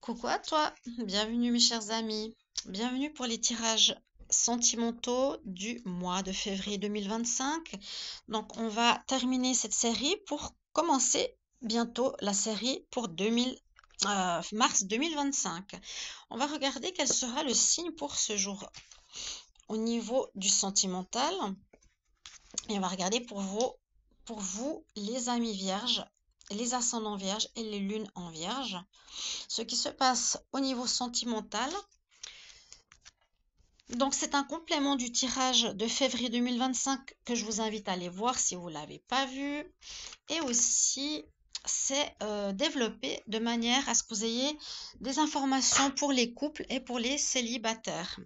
Coucou à toi, bienvenue mes chers amis, bienvenue pour les tirages sentimentaux du mois de février 2025. Donc on va terminer cette série pour commencer bientôt la série pour mars 2025. On va regarder quel sera le signe pour ce jour au niveau du sentimental et on va regarder pour vous les amis vierges, les ascendants vierges et les lunes en vierge. Ce qui se passe au niveau sentimental. Donc, c'est un complément du tirage de février 2025 que je vous invite à aller voir si vous ne l'avez pas vu. Et aussi, c'est développé de manière à ce que vous ayez des informations pour les couples et pour les célibataires.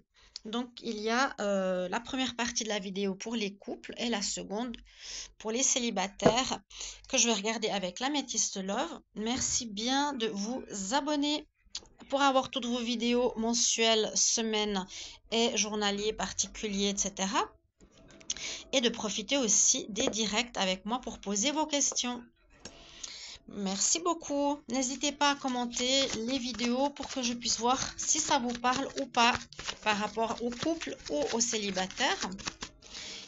Donc, il y a la première partie de la vidéo pour les couples et la seconde pour les célibataires que je vais regarder avec l'Améthyste Love. Merci bien de vous abonner pour avoir toutes vos vidéos mensuelles, semaines et journaliers, particuliers, etc. Et de profiter aussi des directs avec moi pour poser vos questions. Merci beaucoup. N'hésitez pas à commenter les vidéos pour que je puisse voir si ça vous parle ou pas par rapport aux couples ou aux célibataires.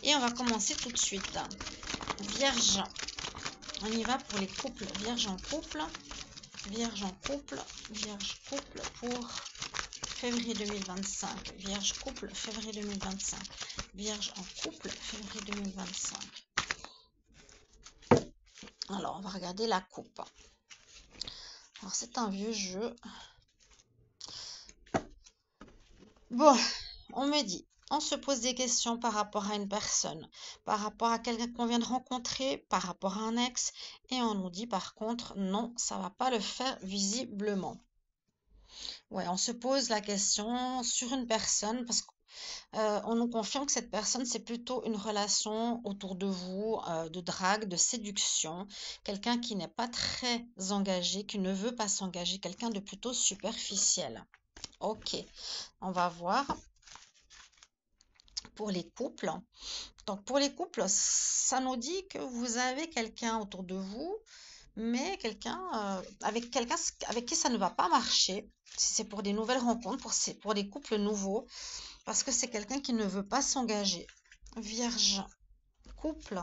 Et on va commencer tout de suite. Vierge. On y va pour les couples. Vierge en couple. Vierge en couple. Vierge couple pour février 2025. Vierge couple, février 2025. Vierge en couple, février 2025. Alors, on va regarder la coupe. Alors, c'est un vieux jeu. Bon, on me dit, on se pose des questions par rapport à une personne, par rapport à quelqu'un qu'on vient de rencontrer, par rapport à un ex, et on nous dit par contre, non, ça va pas le faire visiblement. Ouais, on se pose la question sur une personne parce qu'on nous confirme que cette personne, c'est plutôt une relation autour de vous, de drague, de séduction, quelqu'un qui n'est pas très engagé, qui ne veut pas s'engager, quelqu'un de plutôt superficiel. Ok, on va voir pour les couples. Donc pour les couples, ça nous dit que vous avez quelqu'un autour de vous, mais quelqu'un avec qui ça ne va pas marcher. Si c'est pour des nouvelles rencontres, pour des couples nouveaux, parce que c'est quelqu'un qui ne veut pas s'engager. Vierge, couple,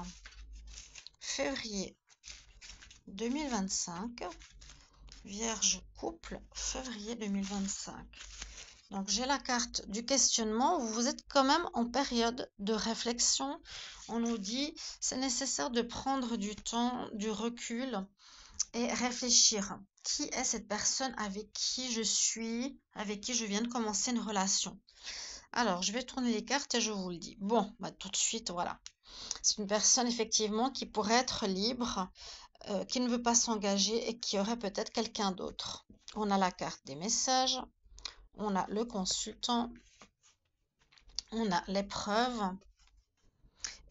février 2025. Vierge, couple, février 2025. Donc j'ai la carte du questionnement. Vous êtes quand même en période de réflexion. On nous dit c'est nécessaire de prendre du temps, du recul et réfléchir. Qui est cette personne avec qui je suis, avec qui je viens de commencer une relation? Alors, je vais tourner les cartes et je vous le dis. Bon, bah, tout de suite, voilà. C'est une personne effectivement qui pourrait être libre, qui ne veut pas s'engager et qui aurait peut-être quelqu'un d'autre. On a la carte des messages, on a le consultant, on a l'épreuve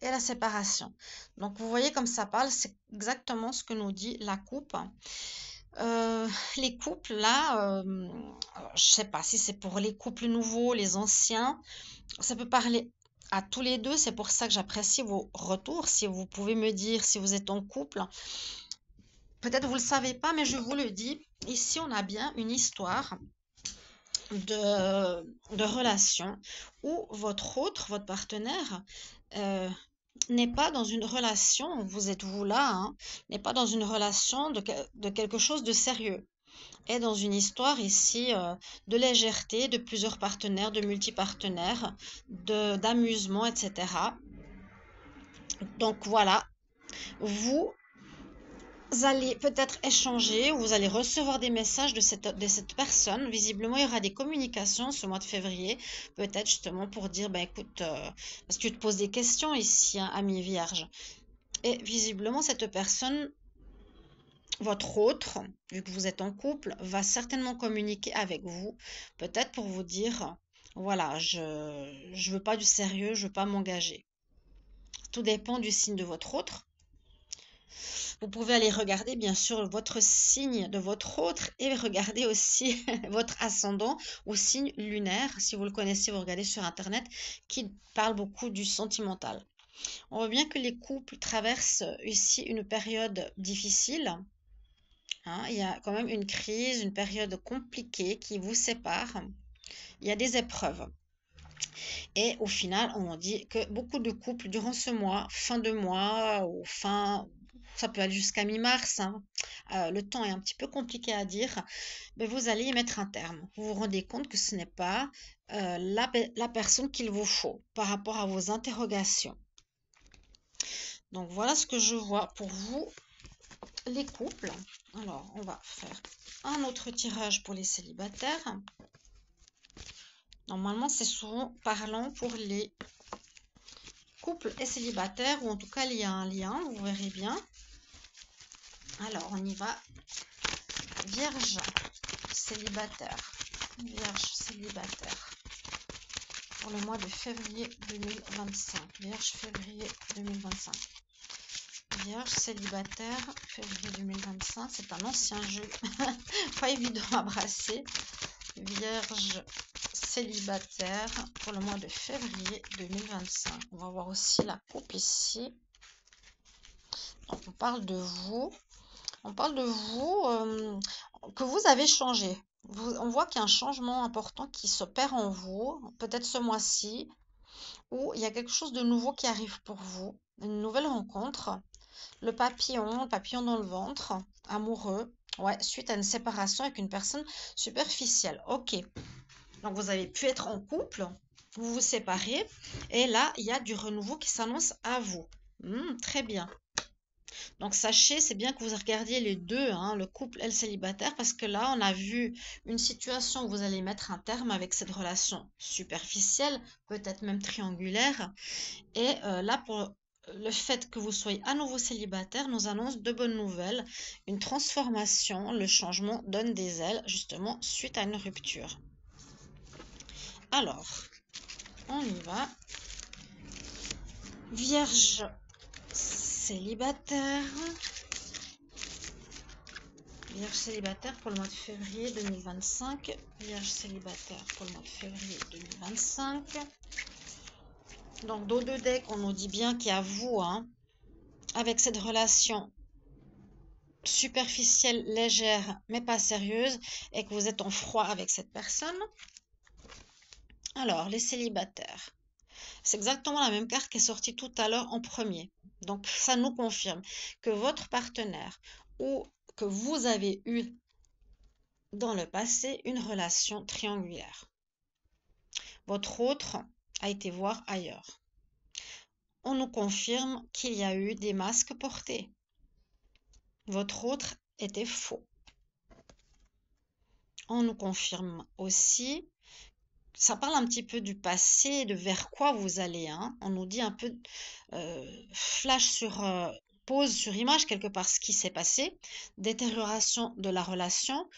et la séparation. Donc, vous voyez comme ça parle, c'est exactement ce que nous dit la coupe. Les couples, là, je sais pas si c'est pour les couples nouveaux, les anciens, ça peut parler à tous les deux. C'est pour ça que j'apprécie vos retours. Si vous pouvez me dire si vous êtes en couple, peut-être vous ne le savez pas, mais je vous le dis. Ici, on a bien une histoire de relation où votre partenaire, euh, n'est pas dans une relation, vous êtes vous là, hein, n'est pas dans une relation de quelque chose de sérieux. Est dans une histoire ici de légèreté, de plusieurs partenaires, de multipartenaires, d'amusement, etc. Donc voilà, vous allez peut-être échanger ou vous allez recevoir des messages de cette personne. Visiblement, il y aura des communications ce mois de février, peut-être justement pour dire, ben écoute, parce que tu te poses des questions ici, hein, ami vierge. Et visiblement, cette personne, votre autre, vu que vous êtes en couple, va certainement communiquer avec vous, peut-être pour vous dire, voilà, je veux pas du sérieux, je veux pas m'engager. Tout dépend du signe de votre autre. Vous pouvez aller regarder bien sûr votre signe de votre autre et regarder aussi votre ascendant ou signe lunaire, si vous le connaissez, vous regardez sur internet, qui parle beaucoup du sentimental. On voit bien que les couples traversent ici une période difficile, hein. Il y a quand même une crise, une période compliquée qui vous sépare. Il y a des épreuves. Et au final, on dit que beaucoup de couples, durant ce mois, fin de mois, ou fin, ça peut aller jusqu'à mi-mars, hein, le temps est un petit peu compliqué à dire, mais vous allez y mettre un terme. Vous vous rendez compte que ce n'est pas la personne qu'il vous faut par rapport à vos interrogations. Donc voilà ce que je vois pour vous, les couples. Alors, on va faire un autre tirage pour les célibataires. Normalement, c'est souvent parlant pour les couples et célibataires, ou en tout cas, il y a un lien, vous verrez bien. Alors, on y va. Vierge célibataire. Vierge célibataire. Pour le mois de février 2025. Vierge février 2025. Vierge célibataire, février 2025. C'est un ancien jeu. Pas évident à brasser. Vierge célibataire pour le mois de février 2025. On va voir aussi la coupe ici. Donc, on parle de vous. On parle de vous, que vous avez changé. On voit qu'il y a un changement important qui s'opère en vous, peut-être ce mois-ci, où il y a quelque chose de nouveau qui arrive pour vous, une nouvelle rencontre. Le papillon dans le ventre, amoureux, ouais, suite à une séparation avec une personne superficielle. Ok, donc vous avez pu être en couple, vous vous séparez, et là, il y a du renouveau qui s'annonce à vous. Très bien. Donc sachez, c'est bien que vous regardiez les deux, hein, le couple et le célibataire, parce que là, on a vu une situation où vous allez mettre un terme avec cette relation superficielle, peut-être même triangulaire. Et là, pour le fait que vous soyez à nouveau célibataire, nous annonce de bonnes nouvelles, une transformation, le changement donne des ailes, justement, suite à une rupture. Alors, on y va. Vierge célibataire. Vierge célibataire pour le mois de février 2025. Vierge célibataire pour le mois de février 2025. Donc, dos de deck, on nous dit bien qu'il y a vous, hein, avec cette relation superficielle, légère, mais pas sérieuse, et que vous êtes en froid avec cette personne. Alors, les célibataires. C'est exactement la même carte qui est sortie tout à l'heure en premier. Donc, ça nous confirme que votre partenaire ou que vous avez eu dans le passé une relation triangulaire. Votre autre a été voir ailleurs. On nous confirme qu'il y a eu des masques portés. Votre autre était faux. On nous confirme aussi, ça parle un petit peu du passé, de vers quoi vous allez. Hein. On nous dit un peu flash sur pause sur image quelque part ce qui s'est passé, détérioration de la relation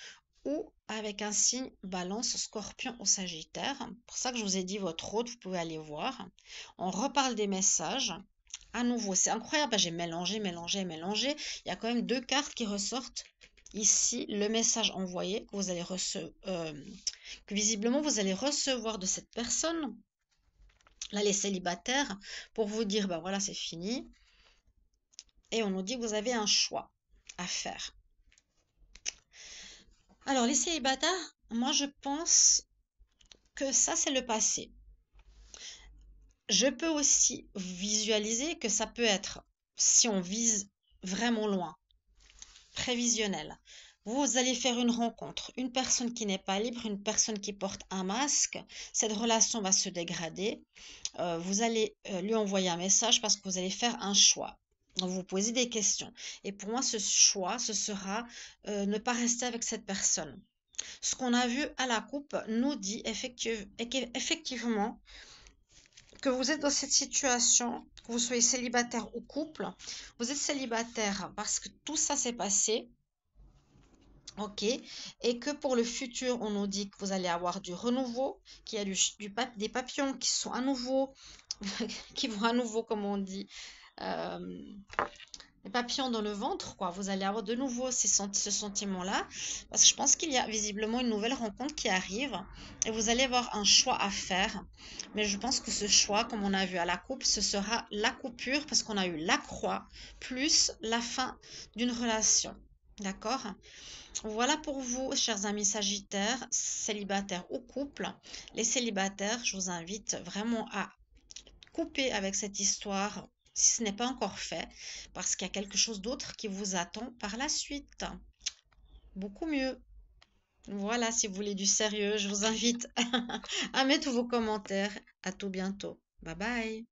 ou avec un signe balance, scorpion ou sagittaire. Pour ça que je vous ai dit votre hôte, vous pouvez aller voir. On reparle des messages. À nouveau, c'est incroyable, j'ai mélangé. Il y a quand même deux cartes qui ressortent. Ici, le message envoyé que vous allez que visiblement vous allez recevoir de cette personne. Là, les célibataires, pour vous dire, ben voilà, c'est fini. Et on nous dit que vous avez un choix à faire. Alors, les célibataires, moi, je pense que ça, c'est le passé. Je peux aussi visualiser que ça peut être, si on vise vraiment loin, prévisionnel. Vous allez faire une rencontre, une personne qui n'est pas libre, une personne qui porte un masque. Cette relation va se dégrader. Vous allez lui envoyer un message parce que vous allez faire un choix. Donc, vous posez des questions. Et pour moi, ce choix, ce sera ne pas rester avec cette personne. Ce qu'on a vu à la coupe nous dit effectivement que vous êtes dans cette situation, que vous soyez célibataire ou couple. Vous êtes célibataire parce que tout ça s'est passé. Ok, et que pour le futur, on nous dit que vous allez avoir du renouveau, qu'il y a des papillons qui sont à nouveau, qui vont à nouveau, comme on dit, des papillons dans le ventre, quoi. Vous allez avoir de nouveau ce sentiment-là, parce que je pense qu'il y a visiblement une nouvelle rencontre qui arrive, et vous allez avoir un choix à faire. Mais je pense que ce choix, comme on a vu à la coupe, ce sera la coupure, parce qu'on a eu la croix, plus la fin d'une relation. D'accord? Voilà pour vous, chers amis Sagittaires, célibataires ou couple. Les célibataires, je vous invite vraiment à couper avec cette histoire si ce n'est pas encore fait, parce qu'il y a quelque chose d'autre qui vous attend par la suite. Beaucoup mieux. Voilà, si vous voulez du sérieux, je vous invite à mettre vos commentaires. À tout bientôt. Bye bye.